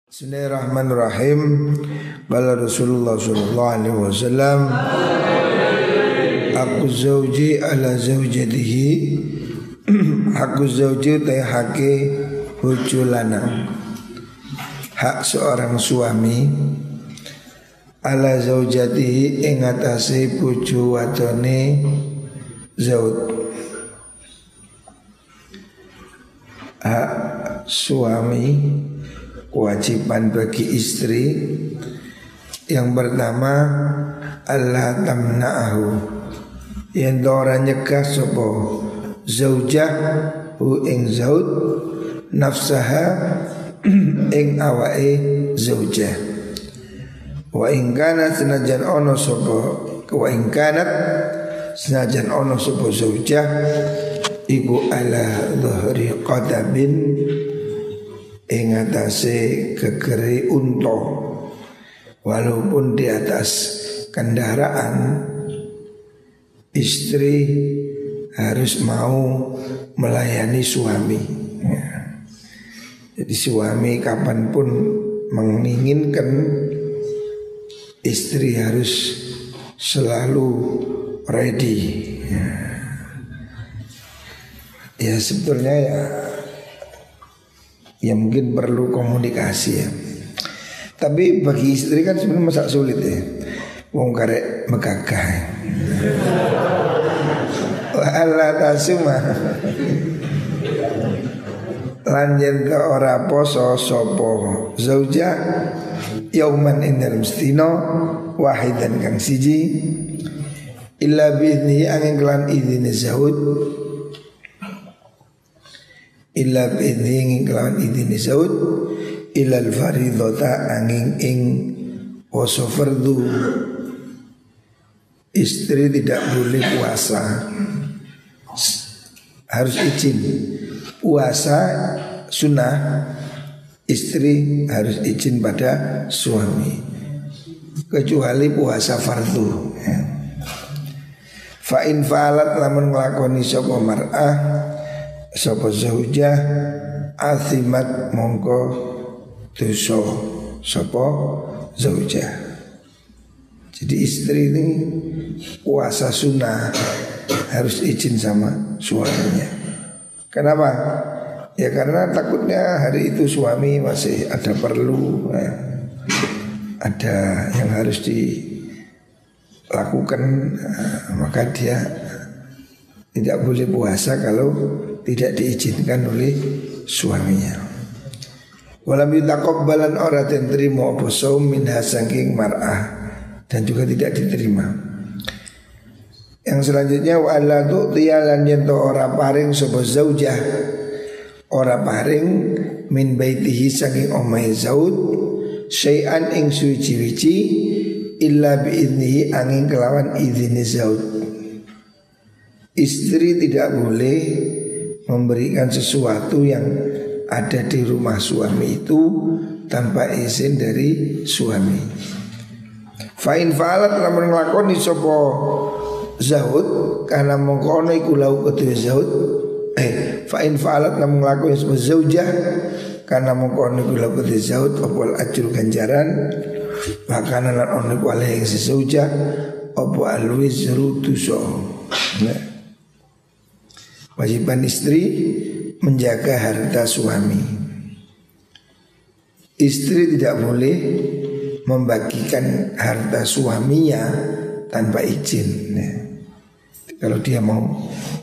Bismillahirrahmanirrahim. Bala Rasulullah sallallahu alaihi wasallam aku zauji ala zaujatihi. Aku zauji ta hake bojo lanang. Hak seorang suami ala zaujatihi ing atase bojo wadone zauj. Hak suami kewajiban bagi istri yang pertama Allah tamna'ahu, yang ora nyegah sapa zaujah hu ing zauj nafsaha ing awake zaujah. Wa ing kana senajan ono sapa wa ing kanat senajan ono sapa zaujah iku ala dhuhri qadabin ing atase gegere unta, walaupun di atas kendaraan istri harus mau melayani suami. Jadi suami kapanpun menginginkan, istri harus selalu ready. Ya sebetulnya ya mungkin perlu komunikasi ya. Tapi bagi istri kan sebenarnya masak sulit ya. Wong karek megagah. Wa alla tasuma. Lan yen ora poso sapa zauja yauman ing dalem sedina wahidan kang siji illa bi'idni angin kelan idine zauj illa bi'idni kelawan idine zauj ilal faridhata angin ing poso fardu. Istri tidak boleh puasa, harus izin. Puasa sunnah, istri harus izin pada suami, kecuali puasa fardu ya. Fa in fa'alat lamun nglakoni sapa mar'ah sapa zaujah asimat mongko dosa sapa zaujah. Jadi istri ini puasa sunnah harus izin sama suaminya. Kenapa? Ya karena takutnya hari itu suami masih ada perlu ya, ada yang harus dilakukan, maka dia tidak boleh puasa kalau tidak diizinkan oleh suaminya. Walam yutaqabbalan ora den trimo apa saum minha saking mar'ah, dan juga tidak diterima. Yang selanjutnya wa alla tu'tiyalan yen ora paring sapa zaujah, ora paring min baitihi saking omahe zauj syai'an ing suci-wici illa bi idnihi angin kelawan idine zauj. Istri tidak boleh memberikan sesuatu yang ada di rumah suami itu tanpa izin dari suami. Fa in fa'alat lamun nglakoni sapa zauj kana mongko ana iku lau kedue zauj fa in fa'alat lamun nglakoni sapa zaujah kana mongko ana iku lau kedue zauj apa ajur ganjaran makana lan ana iku alih si zaujah apa alwizru dosa. Wajiban istri menjaga harta suami. Istri tidak boleh membagikan harta suaminya tanpa izin. Kalau dia mau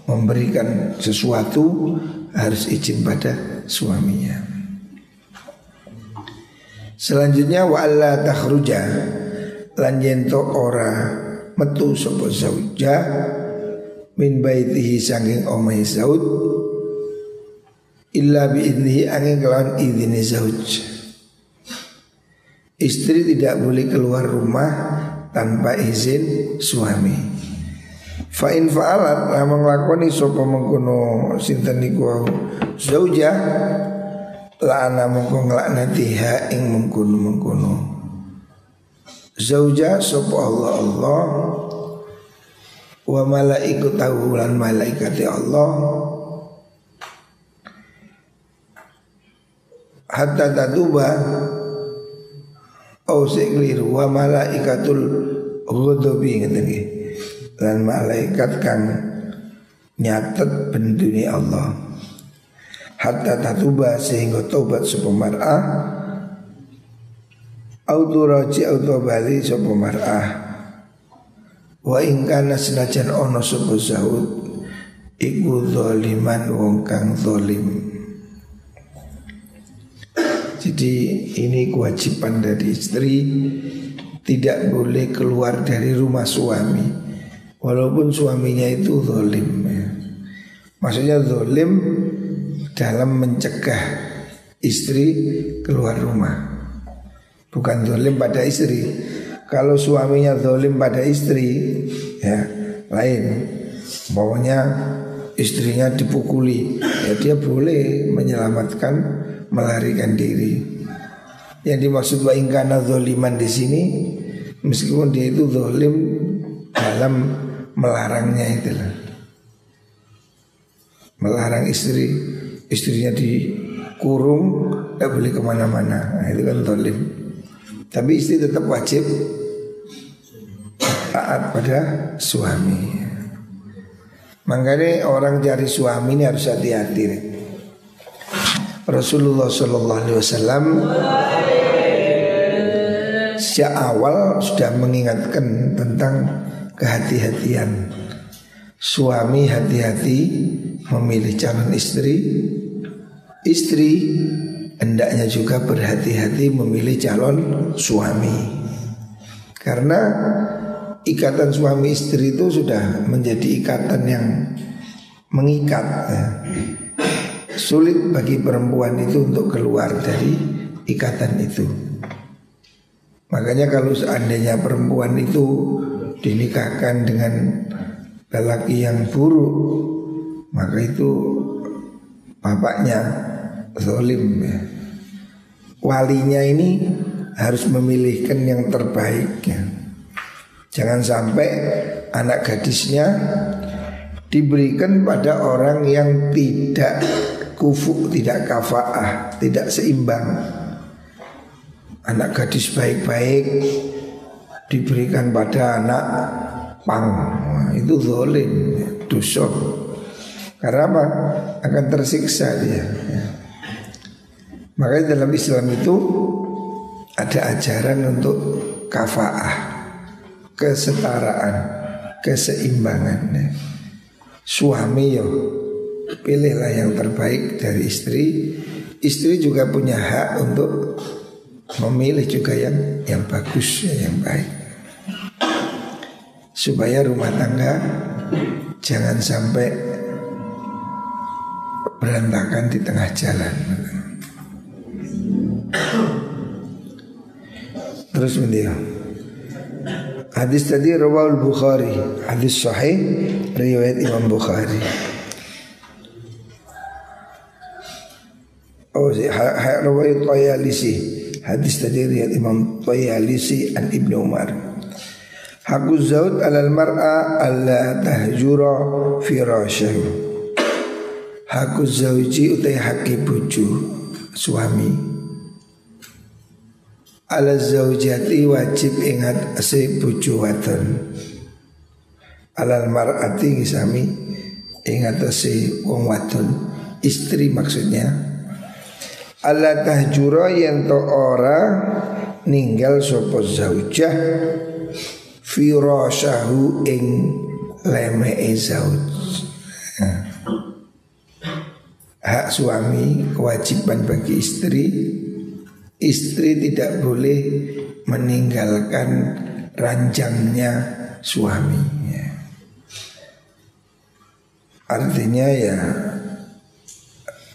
memberikan sesuatu harus izin pada suaminya. Selanjutnya wa alla takhruja lan yento ora metu sapa zaujah min baitihi sanging omahe zauj illa bi idnihi angin kelawan idine zauj. Istri tidak boleh keluar rumah tanpa izin suami. Fa in fa'alat lamun nglakoni sapa mengkono sinten niku zaujah la'ana mengko nglaknatiha ing mengkono zaujah sapa Allah wa malaikatahu lan malaikati Allah hatta tatuba keliru wa malaikatul ghadabi ngeten nggih. Lan malaikat kang nyatet bendune Allah. Hatta tatuba sehingga taubat sapa mar'ah. Auduraji audobali sapa mar'ah. Wa ingkana senajan ono sapa Zaud iku zaliman wong kang zalim. Jadi ini kewajiban dari istri, tidak boleh keluar dari rumah suami walaupun suaminya itu zalim. Maksudnya zalim dalam mencegah istri keluar rumah, bukan zalim pada istri. Kalau suaminya zalim pada istri, ya lain. Pokoknya istrinya dipukuli, ya dia boleh menyelamatkan, melarikan diri. Yang dimaksud wa ingkana zaliman di sini, meskipun dia itu zalim dalam melarangnya itulah. Melarang istrinya dikurung, tidak boleh kemana-mana. Nah, itu kan zalim. Tapi istri tetap wajib taat pada suami. Makanya orang cari suami ini harus hati-hati. Rasulullah Sallallahu Alaihi Wasallam sejak awal sudah mengingatkan tentang kehati-hatian. Suami hati-hati memilih calon istri. Istri hendaknya juga berhati-hati memilih calon suami. Karena ikatan suami istri itu sudah menjadi ikatan yang mengikat, ya. Sulit bagi perempuan itu untuk keluar dari ikatan itu. Makanya kalau seandainya perempuan itu dinikahkan dengan lelaki yang buruk, maka itu bapaknya zalim, ya. Walinya ini harus memilihkan yang terbaik, ya. Jangan sampai anak gadisnya diberikan pada orang yang tidak kufu, tidak kafaah, tidak seimbang. Anak gadis baik-baik diberikan pada anak pang, itu zalim, dosa. Karena apa? Akan tersiksa dia. Makanya dalam Islam itu ada ajaran untuk kafaah, kesetaraan, keseimbangan. Suami yo pilihlah yang terbaik dari istri. Istri juga punya hak untuk memilih juga yang bagus, yang baik, supaya rumah tangga jangan sampai berantakan di tengah jalan. Terus mendia. Hadis tadi rawahul Bukhari, hadis sahih riwayat Imam Bukhari. Oh, riwayat Tayalisi, hadis tadi riwayat Imam Tayalisi an Ibnu Umar. Hakku zaud alal mar'a alla tahjura firasyahu. Hakku zauji utai haki bojo suami. Ala zaujati wajib ingat si bojo wadon. Alal mar'ati ngisami ingat si wong wadon, istri maksudnya. Ala tahjura yen to ora ninggal sapa zaujah firasyahu ing lemee zauj. Hak suami, kewajiban bagi istri. Istri tidak boleh meninggalkan ranjangnya suami, ya. Artinya ya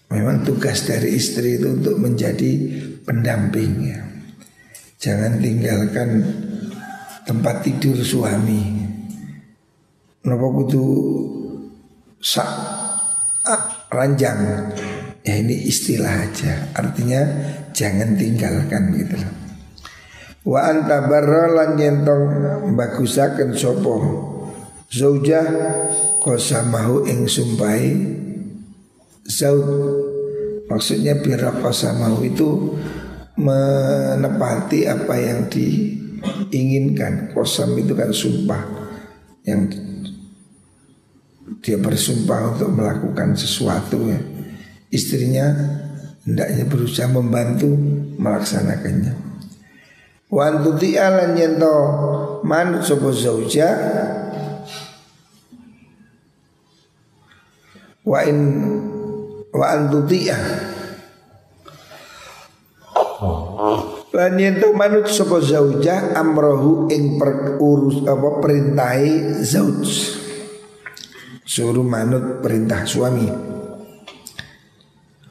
memang tugas dari istri itu untuk menjadi pendamping, ya. Jangan tinggalkan tempat tidur suami. Napa kudu sak ranjang. Ya ini istilah aja, artinya jangan tinggalkan gitu loh. Wa anta barra lan yentong bagusaken sapa zaujah qasamahu ing sumpai zaud. Maksudnya bira qasamahu itu menepati apa yang diinginkan. Qasam itu kan sumpah, yang dia bersumpah untuk melakukan sesuatu ya. Istrinya hendaknya berusaha membantu melaksanakannya. Wa antuti alan yento manut sapa zauja wa antuti lan yento manut sapa zauja amrohu ing urus apa perintahe zauj, suruh manut perintah suami.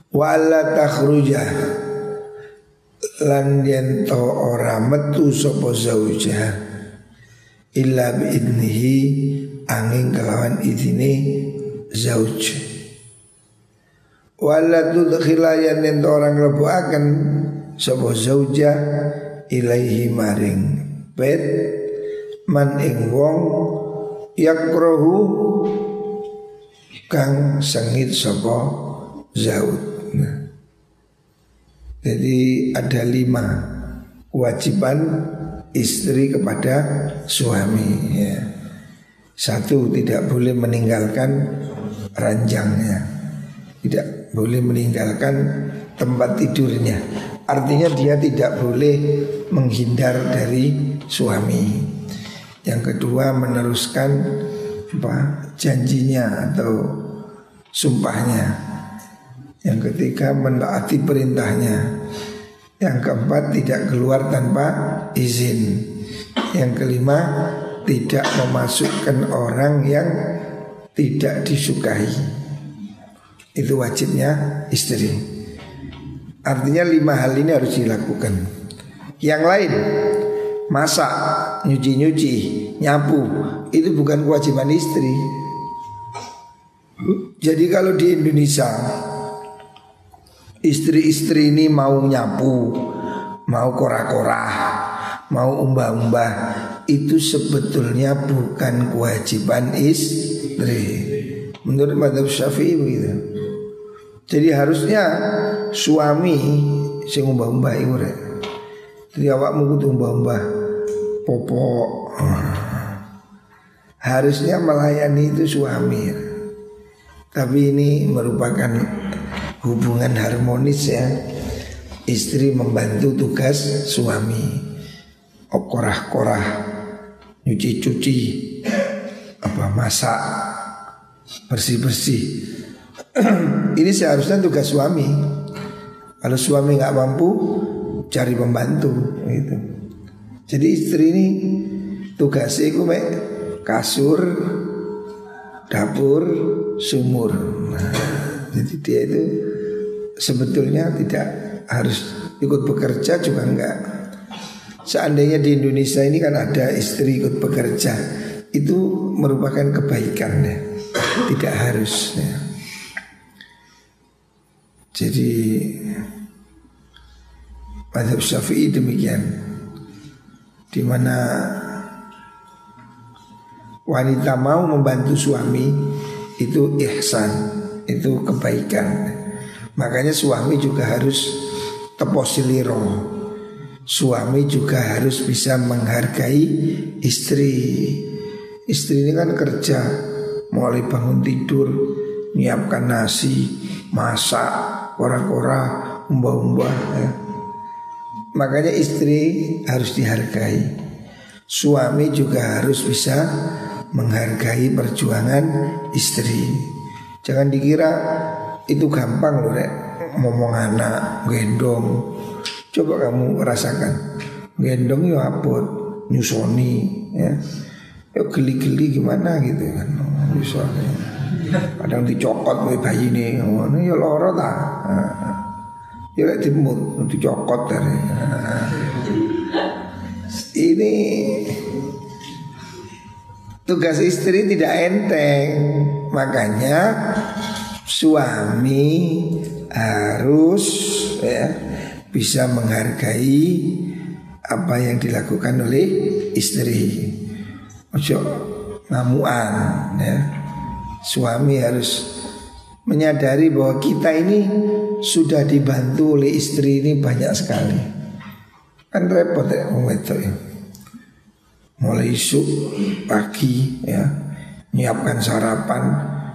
Wala takhruja lan yen to ora metu sapa zauja illa biidnihi angin kelawan izine zauj. Wala tudkhila yen to orang lebuaken sapa zauja ilaihi maring bait man ing wong yakrohu kang sengit sapa zauj. Nah, jadi ada 5 kewajiban istri kepada suami ya. 1, tidak boleh meninggalkan ranjangnya, tidak boleh meninggalkan tempat tidurnya. Artinya dia tidak boleh menghindar dari suami. Yang kedua, meneruskan janjinya atau sumpahnya. Yang ketiga, menaati perintahnya. Yang keempat, tidak keluar tanpa izin. Yang kelima, tidak memasukkan orang yang tidak disukai. Itu wajibnya istri. Artinya 5 hal ini harus dilakukan. Yang lain, masak, nyuci-nyuci, nyapu, itu bukan kewajiban istri. Jadi kalau di Indonesia istri-istri ini mau nyapu, mau korah-korah, mau umbah-umbah, itu sebetulnya bukan kewajiban istri. Menurut mazhab Syafi'i begitu. Jadi harusnya suami sing umbah-umbah iku rek. Jadi awakmu kudu umbah-umbah popok. Harusnya melayani itu suami. Tapi ini merupakan hubungan harmonis ya. Istri membantu tugas suami, korah-korah, nyuci-cuci, masak, bersih-bersih. Ini seharusnya tugas suami. Kalau suami nggak mampu, cari pembantu gitu. Jadi istri ini tugasnya itu kasur, dapur, sumur. Nah, jadi dia itu sebetulnya tidak harus ikut bekerja juga enggak. Seandainya di Indonesia ini kan ada istri ikut bekerja, itu merupakan kebaikan ya. Tidak harus ya. Jadi mazhab Syafi'i demikian, di mana wanita mau membantu suami itu ihsan, itu kebaikan. Makanya suami juga harus teposiliro. Suami juga harus bisa menghargai istri. Istri ini kan kerja, mulai bangun tidur, nyiapkan nasi, masak, kora-kora, umbah-umbah ya. Makanya istri harus dihargai. Suami juga harus bisa menghargai perjuangan istri. Jangan dikira itu gampang loh rek, ngomong anak, gendong. Coba kamu rasakan, gendong ya apot, nyusoni ya. Ya geli-geli gimana gitu kan. Nyusoni. Kadang dicokot bayi ini, ya loro ta. Ya lek dimut dicokot dari. Ini tugas istri tidak enteng. Makanya suami harus ya bisa menghargai apa yang dilakukan oleh istri. Ojo ngamuan ya. Suami harus menyadari bahwa kita ini sudah dibantu oleh istri ini banyak sekali. Kan repot ya wong wedok ya. Mulai isuk pagi ya, nyiapkan sarapan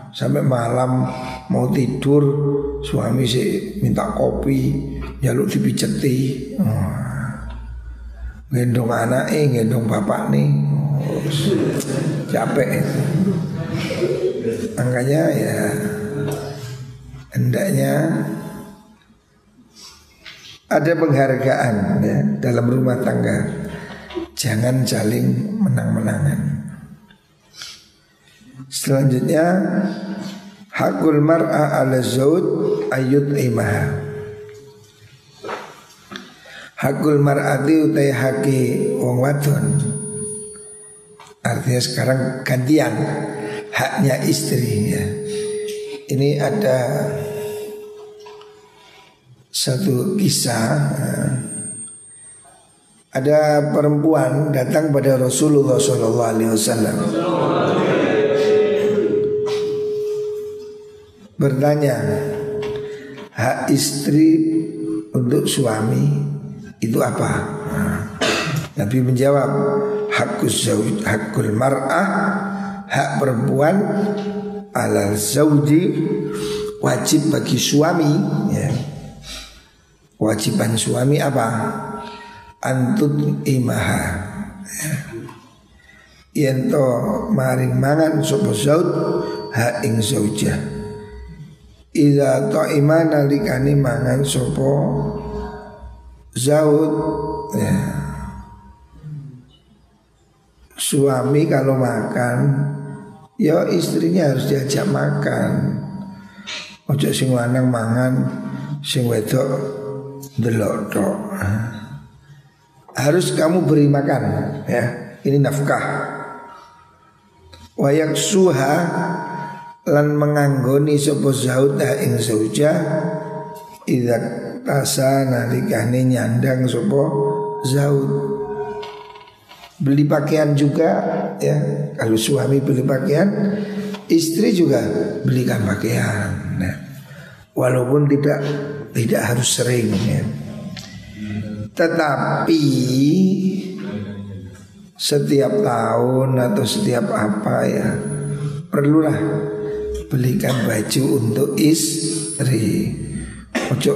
sampai malam mau tidur suami sih minta kopi, jaluk dipijeti. Gendong anaknya, gendong bapak nih, capek itu. Makanya ya hendaknya ada penghargaan ya dalam rumah tangga. Jangan saling menang-menangan. Selanjutnya hakul mar'a ala zawj ayut imaha. Hakul mar'ati utai haki wong wadon. Artinya sekarang gantian haknya istri ya. Ini ada satu kisah. Ada perempuan datang pada Rasulullah SAW bertanya, hak istri untuk suami itu apa? Nabi menjawab, hakul mar'ah, hak perempuan alal zawji, wajib bagi suami ya. Kewajiban suami apa? Antut imaha yento maring mangan sapa zaud ha ing zaujah. Idza ta'ima nalikane mangan sapa zaud ya. Suami kalau makan ya istrinya harus diajak makan. Ojo sing lanang mangan sing wedok ndelok tok. Harus kamu beri makan ya. Ini nafkah. Wayak suha lan menganggoni sapa zaud ing zaujah idza tasa nalikane nyandang sapa zaud. Beli pakaian juga ya. Kalau suami beli pakaian, istri juga belikan pakaian. Nah, walaupun tidak harus sering ya. Tetapi setiap tahun atau setiap apa ya perlulah belikan baju untuk istri. Ojo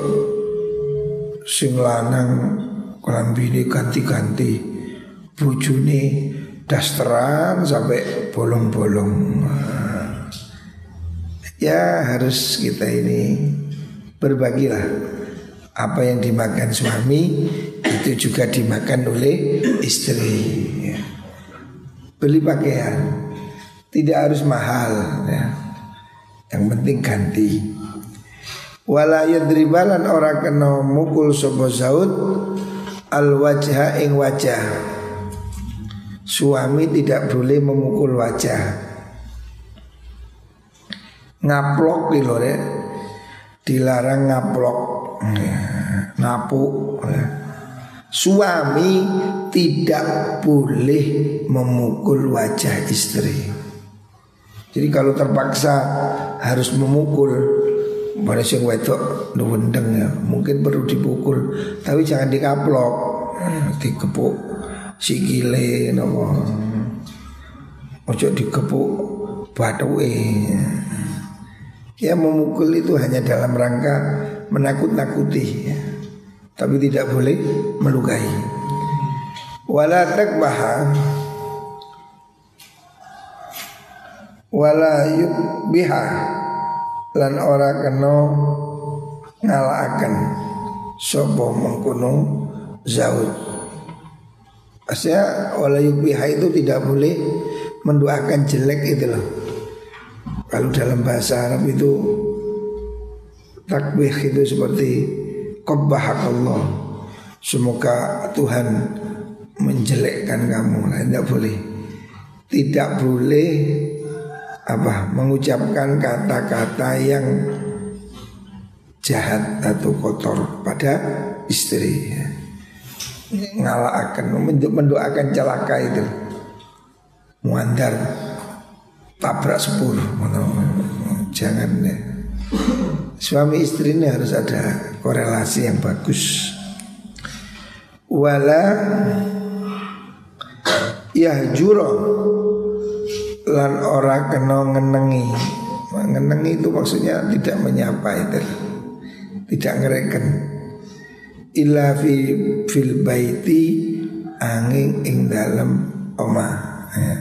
sing lanang klambine ganti-ganti, bojone dasteran sampai bolong-bolong. Ya harus kita ini berbagilah. Apa yang dimakan suami itu juga dimakan oleh istri ya. Beli pakaian tidak harus mahal ya. Yang penting ganti. Wala yadribalan ora kena mukul sapa zaud al wajha ing wajah. Suami tidak boleh memukul wajah. Ngaplok di lho ya. Dilarang ngaplok ya. Napuk ya. Suami tidak boleh memukul wajah istri. Jadi kalau terpaksa harus memukul, pada sing wedok nuwendeng ya, mungkin perlu dipukul, tapi jangan dikaplok, dikepuk sikile napa. Ojo dikepuk bathuke. Ya memukul itu hanya dalam rangka menakut-nakuti ya. Tapi tidak boleh melukai. Wala takbaha wala yukbiha lan ora kena ngalaaken sapa mengkono zaud. Asya wala yukbiha itu tidak boleh mendoakan jelek itu loh. Kalau dalam bahasa Arab itu takbih itu seperti qabbahakallah, semoga Tuhan menjelekkan kamu. Nah, tidak boleh. Tidak boleh mengucapkan kata-kata yang jahat atau kotor pada istri. Ngalaakan, mendoakan celaka itu, muandar, tabrak sepur. Jangan ya. Suami istri ini harus ada korelasi yang bagus. wala yahjura lan ora kena ngenengi. Ngenengi itu maksudnya tidak menyapa itu, tidak ngereken. Illa fil baiti angin ing dalam omah ya.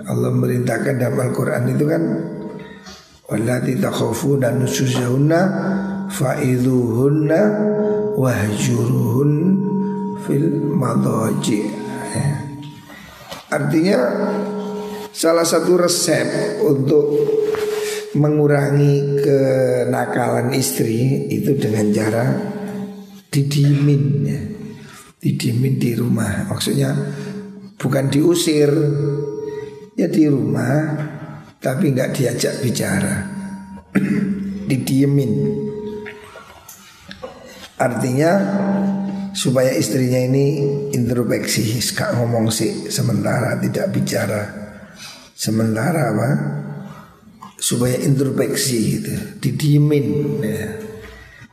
Allah merintahkan dalam Al-Quran itu kan wallati takhafuna nusuzahunna fa'idhuhunna wahjuruhun fil madaji ya. Artinya salah satu resep untuk mengurangi kenakalan istri itu dengan cara didiemin ya. Didiemin di rumah. Maksudnya bukan diusir, ya di rumah, tapi nggak diajak bicara, didiemin. Artinya supaya istrinya ini introspeksi, gak ngomong sih sementara, tidak bicara sementara apa? Supaya introspeksi gitu, didiemin ya.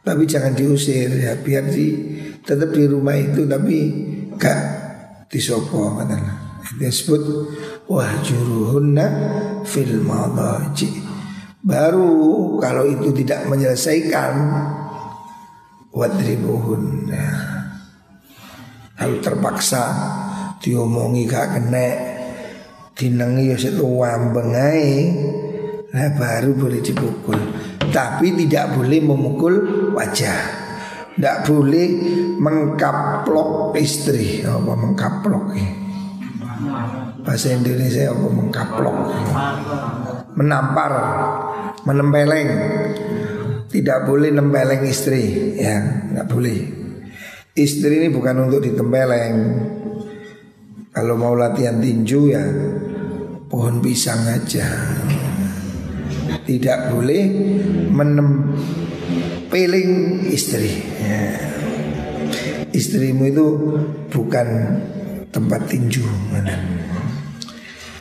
Tapi jangan diusir ya, biar tetap di rumah itu tapi gak disopo katanya. Itu disebut wahjuruhunna fil madaji. Baru kalau itu tidak menyelesaikan wadribuhun ya. Kalau terpaksa diomongi gak kena, dinengi ya situ wambeng ae, nah baru boleh dipukul. Tapi tidak boleh memukul wajah, tidak boleh mengkaplok istri. Apa mengkaplok ya? Bahasa Indonesia apa mengkaplok? Menampar, menempeleng. Tidak boleh nempeleng istri ya, tidak boleh. Istri ini bukan untuk ditempeleng. Kalau mau latihan tinju ya pohon pisang aja. Tidak boleh menempeling istri ya. Istrimu itu bukan tempat tinju.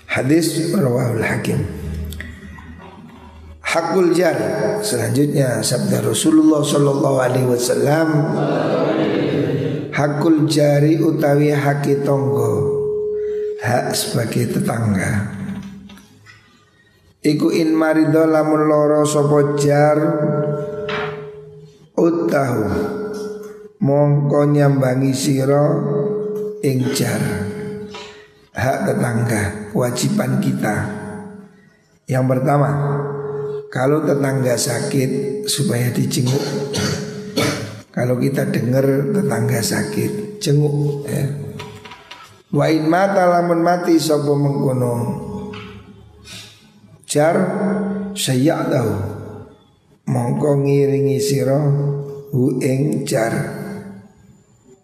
Hadis rawahul Hakim. Hakul jar. Selanjutnya sabda Rasulullah sallallahu alaihi wasallam, hakul jari utawi haki tonggo, hak sebagai tetangga. Iku in marido lamun loro sapa jar utahu mongko nyambangi sira ing jar. Hak tetangga, kewajiban kita. Yang pertama, kalau tetangga sakit supaya dijenguk. Kalau kita dengar tetangga sakit, jenguk ya. Wa in mata lamun mati sapa mengkono jar sayyadahu mongko ngiringi sira hu ing jar.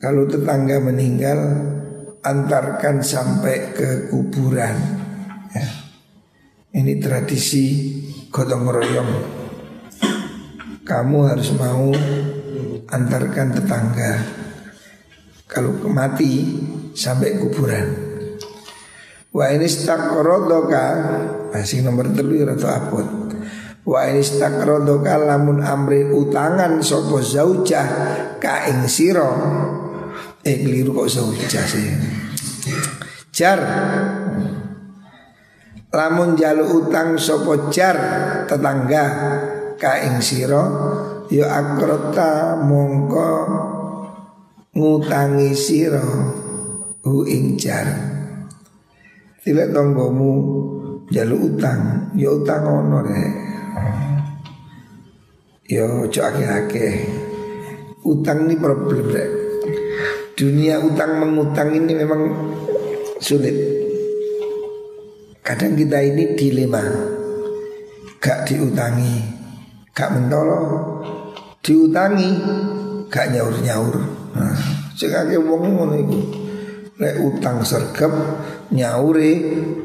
Kalau tetangga meninggal, antarkan sampai ke kuburan ya. Ini tradisi gotong royong. Kamu harus mau antarkan tetangga kalau mati sampai kuburan. Wa ini stakrodoka masih nomor 3 atau apot. Wa ini stakrodoka lamun amri utangan sopo zaujah ka ing sira. Keliru kok zaujah sih. Jar lamun jalu utang sopo jar tetangga ka ing sira ya akrota mongko ngutangi sira hu ing jar. Tidak tonggomu jalu utang, ya utang ono rek. Ya ojo akeh-akeh. Utang ini problem rek. Dunia utang mengutang ini memang sulit. Kadang kita ini dilema, gak diutangi, gak mentolo, diutangi, gak nyaur-nyaur. Nah, cekake wong ngono iku. Lek utang sergap, nyaure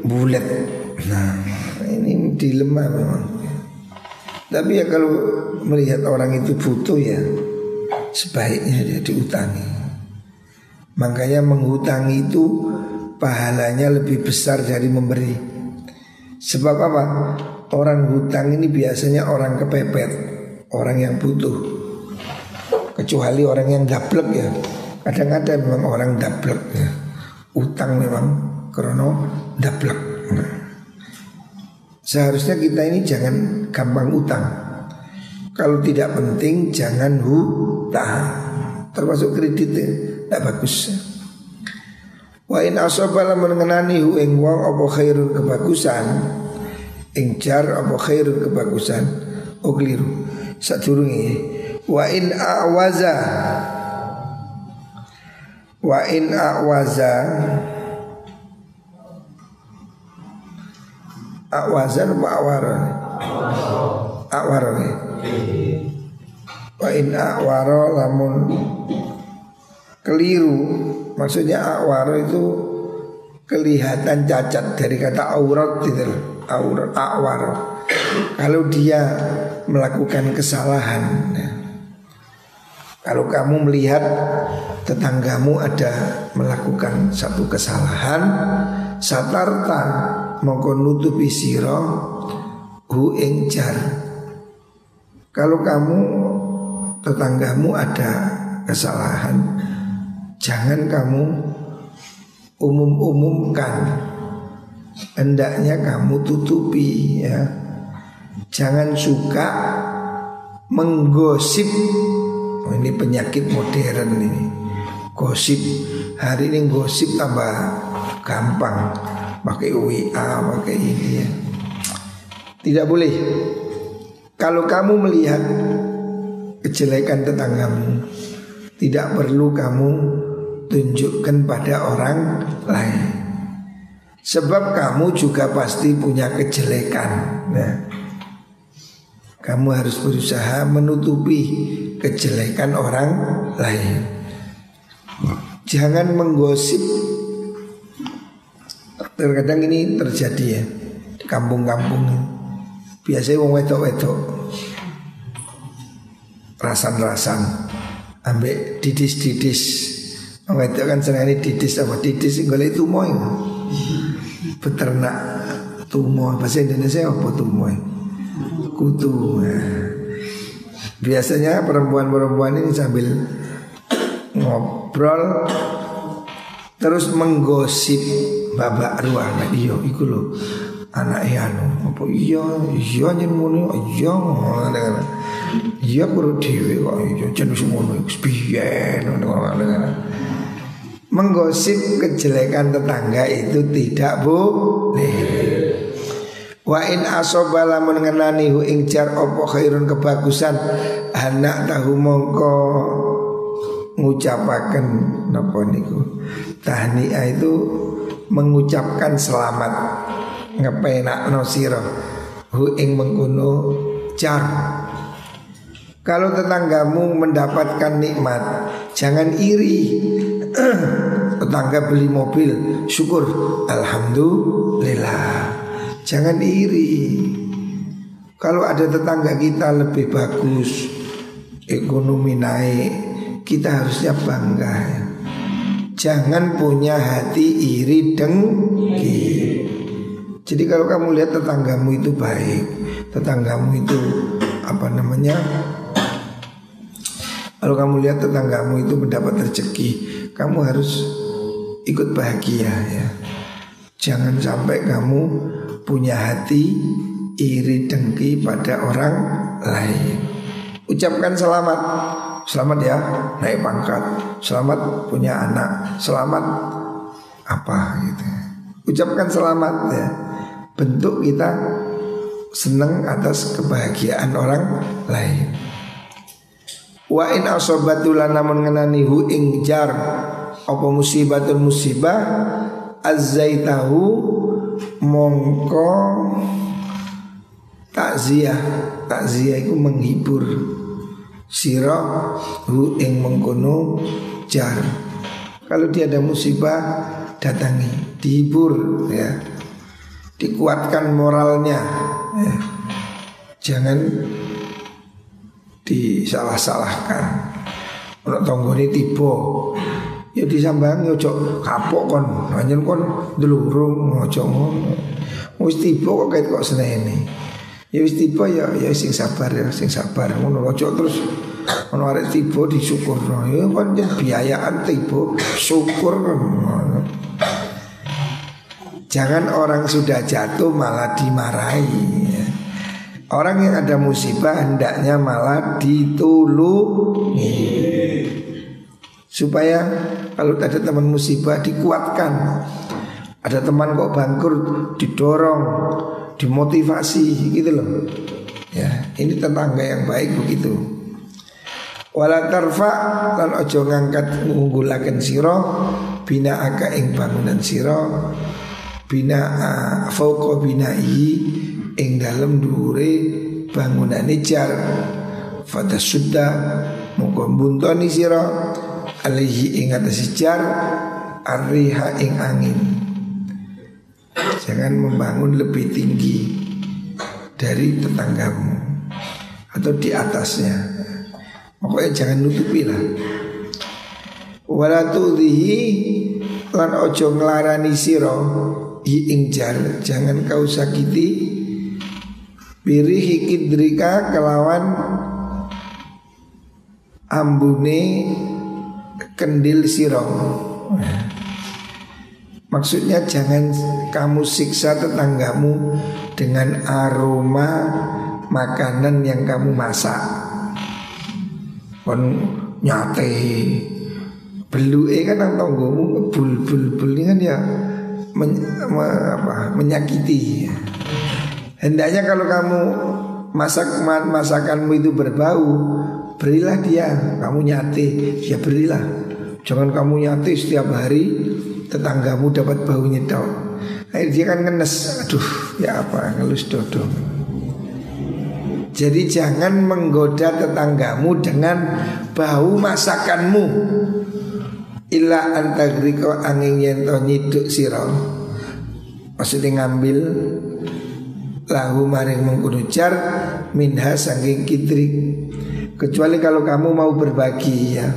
bulet. Nah, ini dilema memang. Tapi ya kalau melihat orang itu butuh ya sebaiknya dia diutangi. Makanya menghutangi itu pahalanya lebih besar dari memberi. Sebab apa? Orang hutang ini biasanya orang kepepet, orang yang butuh. kecuali orang yang dablek ya. Kadang ada memang orang dablek ya. Utang memang krono dablek. Seharusnya kita ini jangan gampang utang. Kalau tidak penting jangan hutang. Termasuk kreditnya tidak bagus. Wa in asobala mengenani hu ing wong apa khairun kebagusan, ing jar apa khairun kebagusan, keliru. Sadurunge wa in awaza awazan apa awara wa in awara lamun keliru, maksudnya awara itu kelihatan cacat dari kata aurat gitu loh. Aurat awara. Kalau dia melakukan kesalahan ya. Kalau kamu melihat tetanggamu ada melakukan satu kesalahan, satarta mongko nutupi sira hu ing jar. Kalau kamu tetanggamu ada kesalahan, jangan kamu umum-umumkan, hendaknya kamu tutupi ya. Jangan suka menggosip. Oh, ini penyakit modern ini. Gosip. Hari ini gosip tambah gampang. Pakai WA, pakai ini ya. Tidak boleh. Kalau kamu melihat kejelekan tetanggamu, tidak perlu kamu tunjukkan pada orang lain. Sebab kamu juga pasti punya kejelekan. Nah, kamu harus berusaha menutupi kejelekan orang lain. Jangan menggosip. Terkadang ini terjadi ya di kampung-kampung. Biasanya wong wedok-wedok rasan-rasan ambek didis-didis. Wong wedok kan seneng didis apa didis golek tumoy. Peternak tumoy bahasa Indonesia apa tumoy? Kutu. Biasanya perempuan-perempuan ini sambil ngobrol terus menggosip babak ruang. Iya iku lho anake anu apa iya nyen ngono iya iya kudu dhewe kok iya jen semono iku piye ngono. Menggosip kejelekan tetangga itu tidak boleh. Wa in asobala mengenani hu ing jar opo khairun kebagusan, anak tahu mongko ngucapaken napa niku. Tahniah itu mengucapkan selamat, ngepenakno sira hu ing mengkono jar. Kalau tetanggamu mendapatkan nikmat, jangan iri. Tetangga beli mobil, syukur alhamdulillah. Jangan iri. Kalau ada tetangga kita lebih bagus, ekonomi naik, kita harusnya bangga ya. Jangan punya hati iri dengki. Jadi kalau kamu lihat tetanggamu itu baik, tetanggamu itu apa namanya, kalau kamu lihat tetanggamu itu mendapat rezeki, kamu harus ikut bahagia ya. Jangan sampai kamu punya hati iri dengki pada orang lain. Ucapkan selamat. Selamat ya naik pangkat, selamat punya anak, selamat apa gitu. Ucapkan selamat ya. Bentuk kita senang atas kebahagiaan orang lain. Wa in asobatul namun ngenani hu ing jar apa musibatul musibah azzaitahu mongko takziah. Takziah itu menghibur sira hu ing mengkono jar. Kalau dia ada musibah datangi, dihibur ya, dikuatkan moralnya ya. Jangan disalah-salahkan. Ono tanggane tiba ya disambangi ojo kapok kon, panjen kon ndelurung ojo ngono. Wis tiba kok senene. Ya wis tiba ya sing sabar ya sing sabar. Ngono ojo terus ono arek tiba disyukurno. Ya kan biayaan tiba syukur kan. Jangan orang sudah jatuh malah dimarahi. Orang yang ada musibah hendaknya malah ditulungi. Supaya kalau ada teman musibah dikuatkan. Ada teman kok bangkrut didorong, dimotivasi gitu loh. Ya, ini tetangga yang baik begitu. Wala tarfa lan ojo ngangkat ngunggulaken sira bina aka ing bangunan sira bina fauqa binai ing dalem dhuwure bangunane jar fata sudda mongko buntoni sira alaihi ing atase jar arriha ing angin. Jangan membangun lebih tinggi dari tetanggamu atau di atasnya. Pokoknya jangan nutupi lah. Wala tudhihi lan ojo nglarani sira hi ing jar, jangan kau sakiti birihi kidrika kelawan ambune kendil sira. Maksudnya jangan kamu siksa tetanggamu dengan aroma makanan yang kamu masak. Kon nyate beluke kan nang tanggomu bul kan ya menyakiti. Hendaknya kalau kamu masakanmu itu berbau, berilah dia. Kamu nyate, ya berilah. Jangan kamu nyate setiap hari tetanggamu dapat baunya tau. Dia kan ngenes, aduh ya apa ngelus dodong. Jadi jangan menggoda tetanggamu dengan bau masakanmu. Illa antagriko angin yento nyiduk siro. Maksudnya ngambil lahu maring mengkunujar minha saking kidrik. Kecuali kalau kamu mau berbagi ya,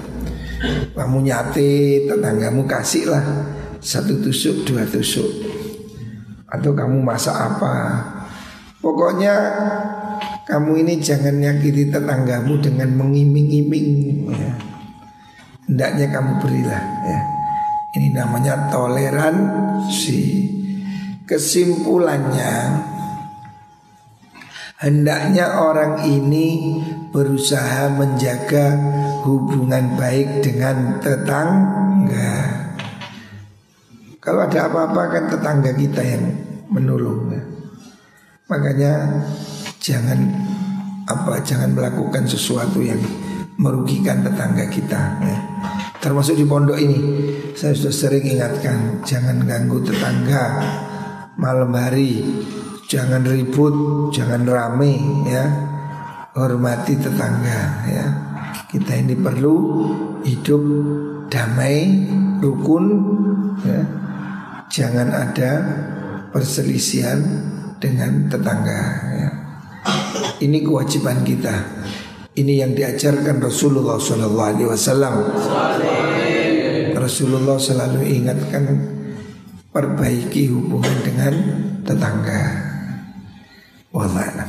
kamu nyate tetanggamu kasihlah 1 tusuk 2 tusuk, atau kamu masak apa. Pokoknya kamu ini jangan nyakiti tetanggamu dengan mengiming-iming ya. Hendaknya kamu berilah ya. Ini namanya toleransi. Kesimpulannya, hendaknya orang ini berusaha menjaga hubungan baik dengan tetangga. Kalau ada apa-apa kan tetangga kita yang menolong ya. Makanya jangan melakukan sesuatu yang merugikan tetangga kita ya. Termasuk di pondok ini saya sudah sering ingatkan, jangan ganggu tetangga malam hari, jangan ribut, jangan rame ya. Hormati tetangga ya. Kita ini perlu hidup damai, rukun ya. Jangan ada perselisihan dengan tetangga ya. Ini kewajiban kita. Ini yang diajarkan Rasulullah SAW. Rasulullah selalu ingatkan perbaiki hubungan dengan tetangga. Wallah.